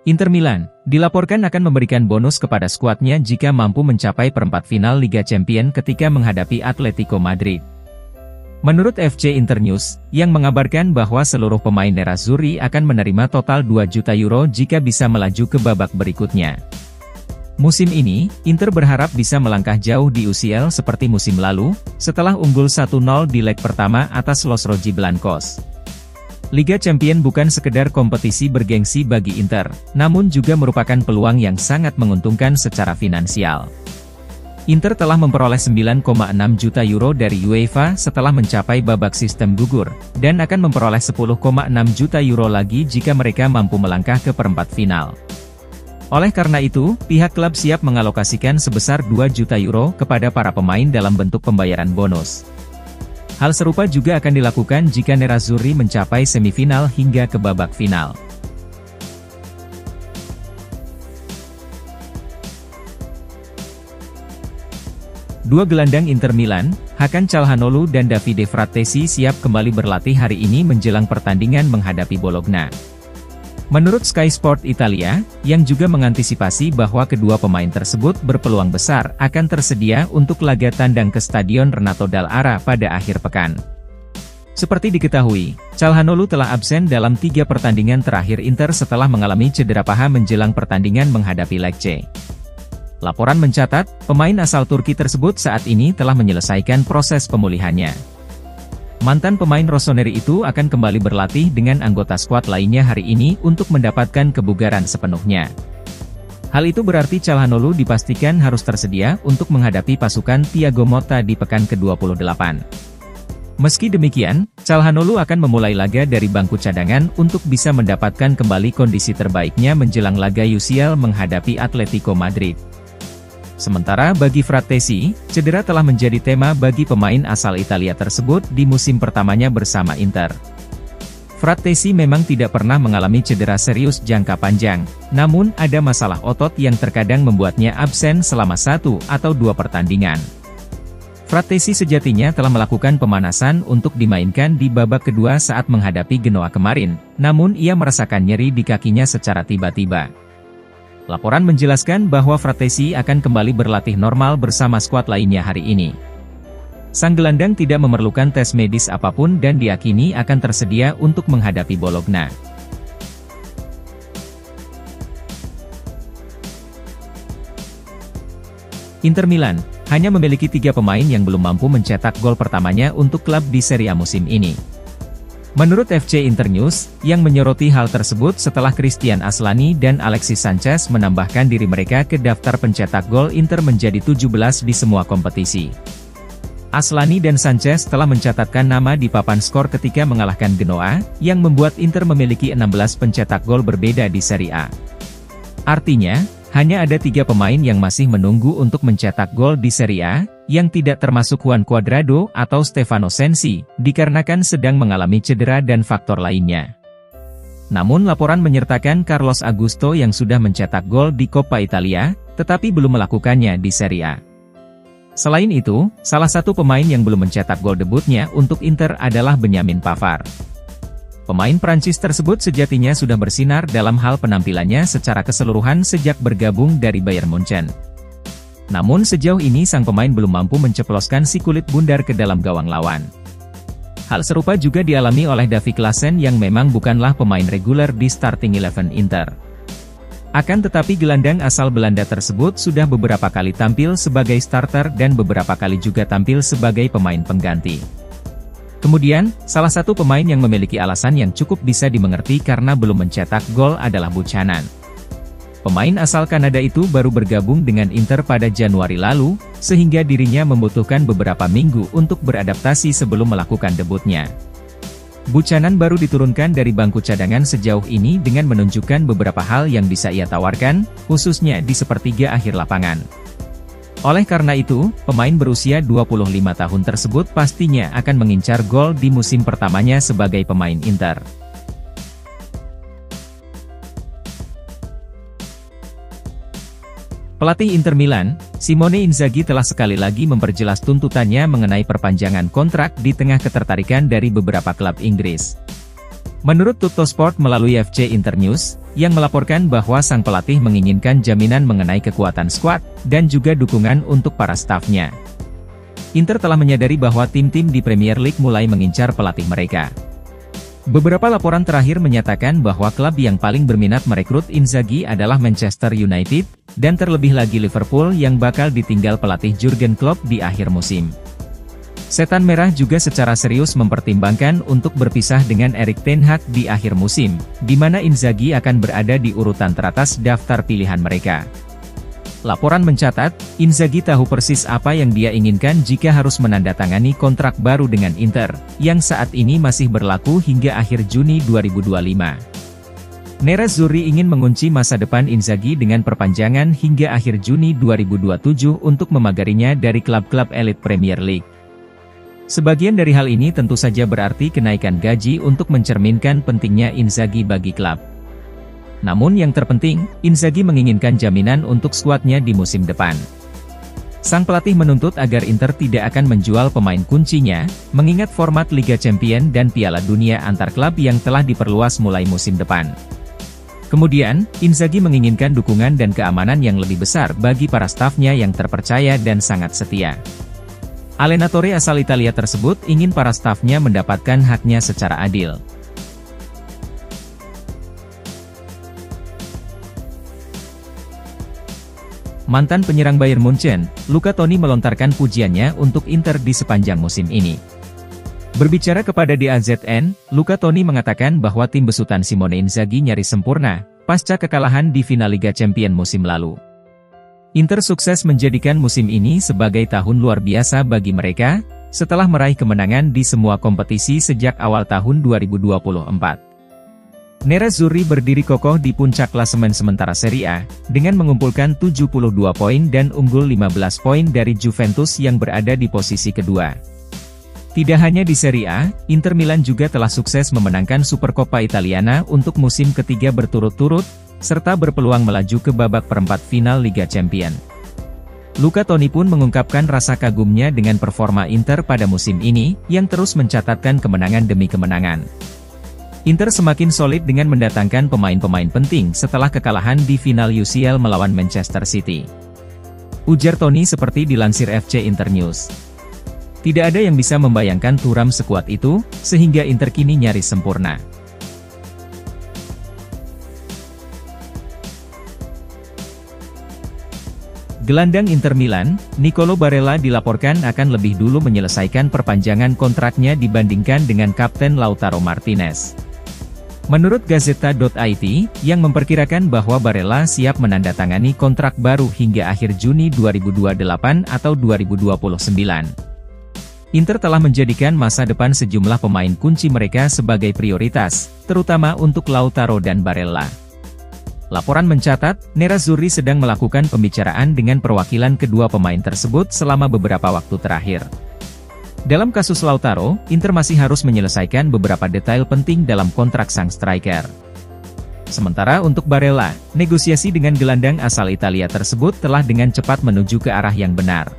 Inter Milan dilaporkan akan memberikan bonus kepada skuadnya jika mampu mencapai perempat final Liga Champions ketika menghadapi Atletico Madrid. Menurut FC Internews, yang mengabarkan bahwa seluruh pemain Nerazzurri akan menerima total 2 juta euro jika bisa melaju ke babak berikutnya. Musim ini, Inter berharap bisa melangkah jauh di UCL seperti musim lalu, setelah unggul 1-0 di leg pertama atas Los Rojiblancos. Liga Champions bukan sekedar kompetisi bergengsi bagi Inter, namun juga merupakan peluang yang sangat menguntungkan secara finansial. Inter telah memperoleh 9,6 juta euro dari UEFA setelah mencapai babak sistem gugur, dan akan memperoleh 10,6 juta euro lagi jika mereka mampu melangkah ke perempat final. Oleh karena itu, pihak klub siap mengalokasikan sebesar 2 juta euro kepada para pemain dalam bentuk pembayaran bonus. Hal serupa juga akan dilakukan jika Nerazzurri mencapai semifinal hingga ke babak final. Dua gelandang Inter Milan, Hakan Calhanoglu dan Davide Frattesi siap kembali berlatih hari ini menjelang pertandingan menghadapi Bologna. Menurut Sky Sport Italia, yang juga mengantisipasi bahwa kedua pemain tersebut berpeluang besar akan tersedia untuk laga tandang ke Stadion Renato Dall'Ara pada akhir pekan. Seperti diketahui, Calhanoglu telah absen dalam 3 pertandingan terakhir Inter setelah mengalami cedera paha menjelang pertandingan menghadapi Lecce. Laporan mencatat, pemain asal Turki tersebut saat ini telah menyelesaikan proses pemulihannya. Mantan pemain Rossoneri itu akan kembali berlatih dengan anggota skuad lainnya hari ini untuk mendapatkan kebugaran sepenuhnya. Hal itu berarti Calhanoglu dipastikan harus tersedia untuk menghadapi pasukan Thiago Motta di pekan ke-28. Meski demikian, Calhanoglu akan memulai laga dari bangku cadangan untuk bisa mendapatkan kembali kondisi terbaiknya menjelang laga UCL menghadapi Atletico Madrid. Sementara bagi Frattesi, cedera telah menjadi tema bagi pemain asal Italia tersebut di musim pertamanya bersama Inter. Frattesi memang tidak pernah mengalami cedera serius jangka panjang, namun ada masalah otot yang terkadang membuatnya absen selama 1 atau 2 pertandingan. Frattesi sejatinya telah melakukan pemanasan untuk dimainkan di babak kedua saat menghadapi Genoa kemarin, namun ia merasakan nyeri di kakinya secara tiba-tiba. Laporan menjelaskan bahwa Frattesi akan kembali berlatih normal bersama skuad lainnya hari ini. Sang gelandang tidak memerlukan tes medis apapun dan diyakini akan tersedia untuk menghadapi Bologna. Inter Milan hanya memiliki 3 pemain yang belum mampu mencetak gol pertamanya untuk klub di Serie A musim ini. Menurut FC Internews, yang menyoroti hal tersebut setelah Christian Aslani dan Alexis Sanchez menambahkan diri mereka ke daftar pencetak gol Inter menjadi 17 di semua kompetisi. Aslani dan Sanchez telah mencatatkan nama di papan skor ketika mengalahkan Genoa, yang membuat Inter memiliki 16 pencetak gol berbeda di Serie A. Artinya, hanya ada 3 pemain yang masih menunggu untuk mencetak gol di Serie A, yang tidak termasuk Juan Cuadrado atau Stefano Sensi, dikarenakan sedang mengalami cedera dan faktor lainnya. Namun laporan menyertakan Carlos Augusto yang sudah mencetak gol di Coppa Italia, tetapi belum melakukannya di Serie A. Selain itu, salah satu pemain yang belum mencetak gol debutnya untuk Inter adalah Benjamin Pavard. Pemain Prancis tersebut sejatinya sudah bersinar dalam hal penampilannya secara keseluruhan sejak bergabung dari Bayern Munchen. Namun sejauh ini sang pemain belum mampu menceploskan si kulit bundar ke dalam gawang lawan. Hal serupa juga dialami oleh Davy Klaassen yang memang bukanlah pemain reguler di starting 11 Inter. Akan tetapi gelandang asal Belanda tersebut sudah beberapa kali tampil sebagai starter dan beberapa kali juga tampil sebagai pemain pengganti. Kemudian, salah satu pemain yang memiliki alasan yang cukup bisa dimengerti karena belum mencetak gol adalah Buchanan. Pemain asal Kanada itu baru bergabung dengan Inter pada Januari lalu, sehingga dirinya membutuhkan beberapa minggu untuk beradaptasi sebelum melakukan debutnya. Buchanan baru diturunkan dari bangku cadangan sejauh ini dengan menunjukkan beberapa hal yang bisa ia tawarkan, khususnya di sepertiga akhir lapangan. Oleh karena itu, pemain berusia 25 tahun tersebut pastinya akan mengincar gol di musim pertamanya sebagai pemain Inter. Pelatih Inter Milan, Simone Inzaghi telah sekali lagi memperjelas tuntutannya mengenai perpanjangan kontrak di tengah ketertarikan dari beberapa klub Inggris. Menurut Tuttosport melalui FC Internews, yang melaporkan bahwa sang pelatih menginginkan jaminan mengenai kekuatan skuad, dan juga dukungan untuk para stafnya. Inter telah menyadari bahwa tim-tim di Premier League mulai mengincar pelatih mereka. Beberapa laporan terakhir menyatakan bahwa klub yang paling berminat merekrut Inzaghi adalah Manchester United, dan terlebih lagi Liverpool yang bakal ditinggal pelatih Jurgen Klopp di akhir musim. Setan Merah juga secara serius mempertimbangkan untuk berpisah dengan Erik ten Hag di akhir musim, di mana Inzaghi akan berada di urutan teratas daftar pilihan mereka. Laporan mencatat, Inzaghi tahu persis apa yang dia inginkan jika harus menandatangani kontrak baru dengan Inter, yang saat ini masih berlaku hingga akhir Juni 2025. Nerazzurri ingin mengunci masa depan Inzaghi dengan perpanjangan hingga akhir Juni 2027 untuk memagarinya dari klub-klub elit Premier League. Sebagian dari hal ini tentu saja berarti kenaikan gaji untuk mencerminkan pentingnya Inzaghi bagi klub. Namun yang terpenting, Inzaghi menginginkan jaminan untuk skuadnya di musim depan. Sang pelatih menuntut agar Inter tidak akan menjual pemain kuncinya, mengingat format Liga Champions dan Piala Dunia antar klub yang telah diperluas mulai musim depan. Kemudian, Inzaghi menginginkan dukungan dan keamanan yang lebih besar bagi para stafnya yang terpercaya dan sangat setia. Allenatore asal Italia tersebut ingin para stafnya mendapatkan haknya secara adil. Mantan penyerang Bayern Munchen, Luca Toni melontarkan pujiannya untuk Inter di sepanjang musim ini. Berbicara kepada DAZN, Luca Toni mengatakan bahwa tim besutan Simone Inzaghi nyaris sempurna, pasca kekalahan di final Liga Champions musim lalu. Inter sukses menjadikan musim ini sebagai tahun luar biasa bagi mereka, setelah meraih kemenangan di semua kompetisi sejak awal tahun 2024. Nerazzurri berdiri kokoh di puncak klasemen sementara Serie A, dengan mengumpulkan 72 poin dan unggul 15 poin dari Juventus yang berada di posisi kedua. Tidak hanya di Serie A, Inter Milan juga telah sukses memenangkan Supercoppa Italiana untuk musim ketiga berturut-turut, serta berpeluang melaju ke babak perempat final Liga Champions. Luca Toni pun mengungkapkan rasa kagumnya dengan performa Inter pada musim ini, yang terus mencatatkan kemenangan demi kemenangan. Inter semakin solid dengan mendatangkan pemain-pemain penting setelah kekalahan di final UCL melawan Manchester City. Ujar Toni seperti dilansir FC Internews. Tidak ada yang bisa membayangkan Thuram sekuat itu, sehingga Inter kini nyaris sempurna. Gelandang Inter Milan, Nicolo Barella dilaporkan akan lebih dulu menyelesaikan perpanjangan kontraknya dibandingkan dengan Kapten Lautaro Martinez. Menurut Gazzetta.it, yang memperkirakan bahwa Barella siap menandatangani kontrak baru hingga akhir Juni 2028 atau 2029. Inter telah menjadikan masa depan sejumlah pemain kunci mereka sebagai prioritas, terutama untuk Lautaro dan Barella. Laporan mencatat, Nerazzurri sedang melakukan pembicaraan dengan perwakilan kedua pemain tersebut selama beberapa waktu terakhir. Dalam kasus Lautaro, Inter masih harus menyelesaikan beberapa detail penting dalam kontrak sang striker. Sementara untuk Barella, negosiasi dengan gelandang asal Italia tersebut telah dengan cepat menuju ke arah yang benar.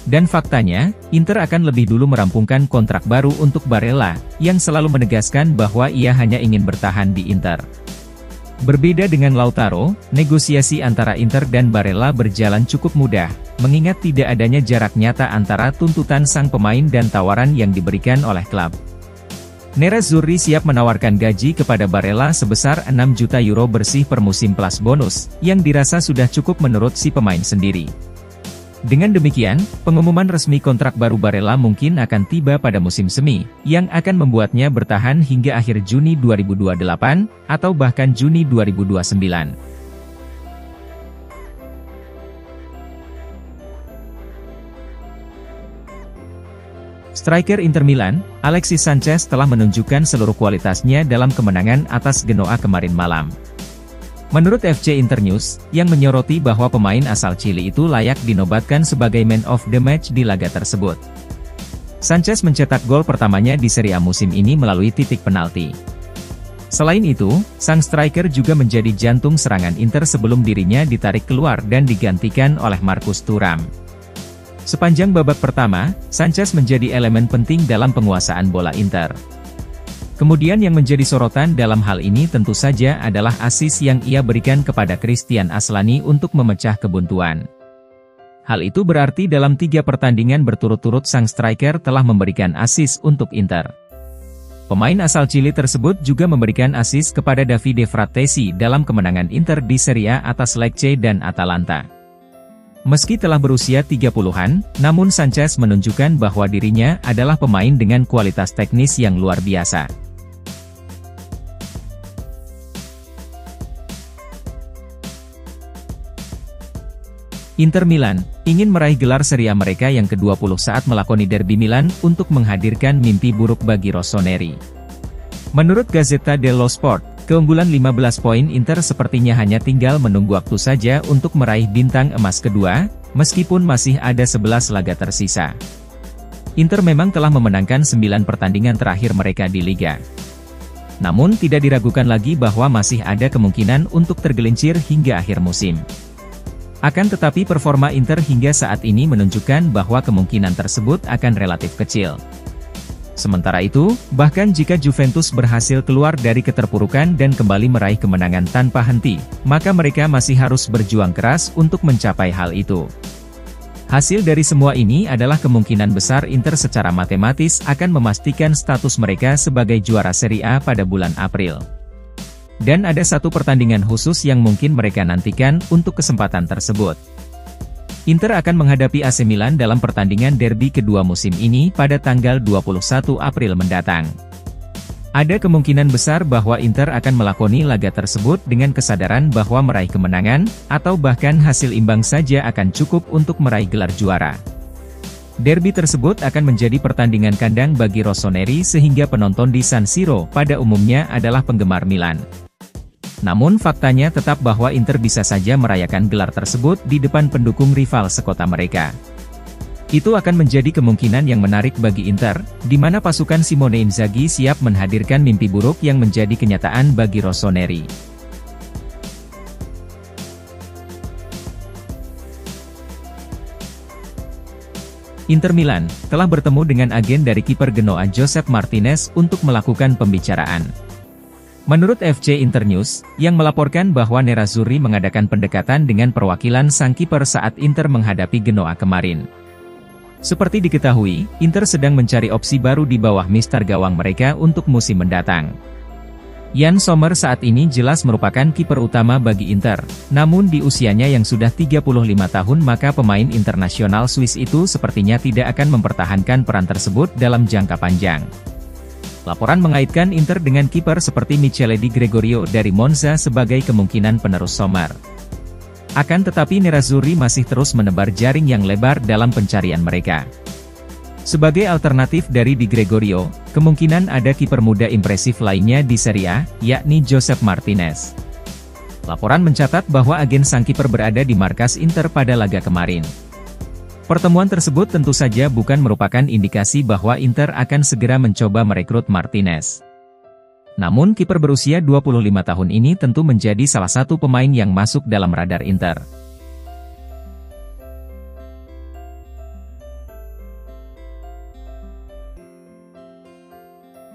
Dan faktanya, Inter akan lebih dulu merampungkan kontrak baru untuk Barella, yang selalu menegaskan bahwa ia hanya ingin bertahan di Inter. Berbeda dengan Lautaro, negosiasi antara Inter dan Barella berjalan cukup mudah, mengingat tidak adanya jarak nyata antara tuntutan sang pemain dan tawaran yang diberikan oleh klub. Nerazzurri siap menawarkan gaji kepada Barella sebesar 6 juta euro bersih per musim plus bonus, yang dirasa sudah cukup menurut si pemain sendiri. Dengan demikian, pengumuman resmi kontrak baru Barella mungkin akan tiba pada musim semi, yang akan membuatnya bertahan hingga akhir Juni 2028, atau bahkan Juni 2029. Striker Inter Milan, Alexis Sanchez telah menunjukkan seluruh kualitasnya dalam kemenangan atas Genoa kemarin malam. Menurut FC Internews, yang menyoroti bahwa pemain asal Chili itu layak dinobatkan sebagai Man of the Match di laga tersebut. Sanchez mencetak gol pertamanya di Serie A musim ini melalui titik penalti. Selain itu, sang striker juga menjadi jantung serangan Inter sebelum dirinya ditarik keluar dan digantikan oleh Marcus Thuram. Sepanjang babak pertama, Sanchez menjadi elemen penting dalam penguasaan bola Inter. Kemudian yang menjadi sorotan dalam hal ini tentu saja adalah assist yang ia berikan kepada Christian Aslani untuk memecah kebuntuan. Hal itu berarti dalam 3 pertandingan berturut-turut sang striker telah memberikan assist untuk Inter. Pemain asal Chili tersebut juga memberikan assist kepada Davide Frattesi dalam kemenangan Inter di Serie A atas Lecce dan Atalanta. Meski telah berusia 30-an, namun Sanchez menunjukkan bahwa dirinya adalah pemain dengan kualitas teknis yang luar biasa. Inter Milan ingin meraih gelar Serie A mereka yang ke-20 saat melakoni derby Milan untuk menghadirkan mimpi buruk bagi Rossoneri. Menurut Gazzetta dello Sport, keunggulan 15 poin Inter sepertinya hanya tinggal menunggu waktu saja untuk meraih bintang emas kedua, meskipun masih ada 11 laga tersisa. Inter memang telah memenangkan 9 pertandingan terakhir mereka di Liga. Namun tidak diragukan lagi bahwa masih ada kemungkinan untuk tergelincir hingga akhir musim. Akan tetapi performa Inter hingga saat ini menunjukkan bahwa kemungkinan tersebut akan relatif kecil. Sementara itu, bahkan jika Juventus berhasil keluar dari keterpurukan dan kembali meraih kemenangan tanpa henti, maka mereka masih harus berjuang keras untuk mencapai hal itu. Hasil dari semua ini adalah kemungkinan besar Inter secara matematis akan memastikan status mereka sebagai juara Serie A pada bulan April. Dan ada satu pertandingan khusus yang mungkin mereka nantikan untuk kesempatan tersebut. Inter akan menghadapi AC Milan dalam pertandingan derby kedua musim ini pada tanggal 21 April mendatang. Ada kemungkinan besar bahwa Inter akan melakoni laga tersebut dengan kesadaran bahwa meraih kemenangan, atau bahkan hasil imbang saja akan cukup untuk meraih gelar juara. Derby tersebut akan menjadi pertandingan kandang bagi Rossoneri sehingga penonton di San Siro pada umumnya adalah penggemar Milan. Namun faktanya tetap bahwa Inter bisa saja merayakan gelar tersebut di depan pendukung rival sekota mereka. Itu akan menjadi kemungkinan yang menarik bagi Inter, di mana pasukan Simone Inzaghi siap menghadirkan mimpi buruk yang menjadi kenyataan bagi Rossoneri. Inter Milan telah bertemu dengan agen dari kiper Genoa Josep Martinez untuk melakukan pembicaraan. Menurut FC Internews, yang melaporkan bahwa Nerazzurri mengadakan pendekatan dengan perwakilan sang kiper saat Inter menghadapi Genoa kemarin. Seperti diketahui, Inter sedang mencari opsi baru di bawah mister gawang mereka untuk musim mendatang. Jan Sommer saat ini jelas merupakan kiper utama bagi Inter, namun di usianya yang sudah 35 tahun maka pemain internasional Swiss itu sepertinya tidak akan mempertahankan peran tersebut dalam jangka panjang. Laporan mengaitkan Inter dengan kiper seperti Michele Di Gregorio dari Monza sebagai kemungkinan penerus Sommer. Akan tetapi Nerazzurri masih terus menebar jaring yang lebar dalam pencarian mereka. Sebagai alternatif dari Di Gregorio, kemungkinan ada kiper muda impresif lainnya di Serie A, yakni Josep Martinez. Laporan mencatat bahwa agen sang kiper berada di markas Inter pada laga kemarin. Pertemuan tersebut tentu saja bukan merupakan indikasi bahwa Inter akan segera mencoba merekrut Martinez. Namun kiper berusia 25 tahun ini tentu menjadi salah satu pemain yang masuk dalam radar Inter.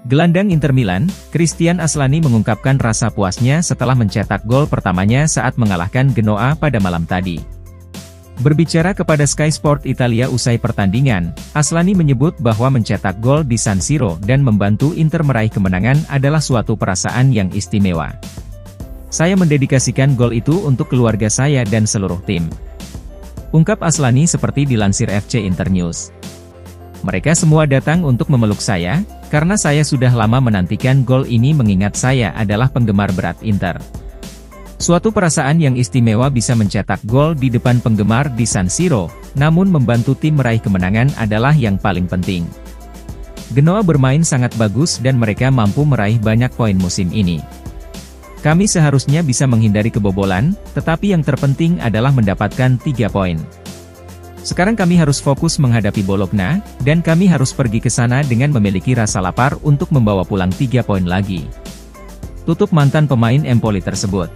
Gelandang Inter Milan, Christian Aslani mengungkapkan rasa puasnya setelah mencetak gol pertamanya saat mengalahkan Genoa pada malam tadi. Berbicara kepada Sky Sport Italia usai pertandingan, Aslani menyebut bahwa mencetak gol di San Siro dan membantu Inter meraih kemenangan adalah suatu perasaan yang istimewa. Saya mendedikasikan gol itu untuk keluarga saya dan seluruh tim. Ungkap Aslani seperti dilansir FC Internews. Mereka semua datang untuk memeluk saya, karena saya sudah lama menantikan gol ini mengingat saya adalah penggemar berat Inter. Suatu perasaan yang istimewa bisa mencetak gol di depan penggemar di San Siro, namun membantu tim meraih kemenangan adalah yang paling penting. Genoa bermain sangat bagus dan mereka mampu meraih banyak poin musim ini. Kami seharusnya bisa menghindari kebobolan, tetapi yang terpenting adalah mendapatkan 3 poin. Sekarang kami harus fokus menghadapi Bologna, dan kami harus pergi ke sana dengan memiliki rasa lapar untuk membawa pulang 3 poin lagi. Tutup mantan pemain Empoli tersebut.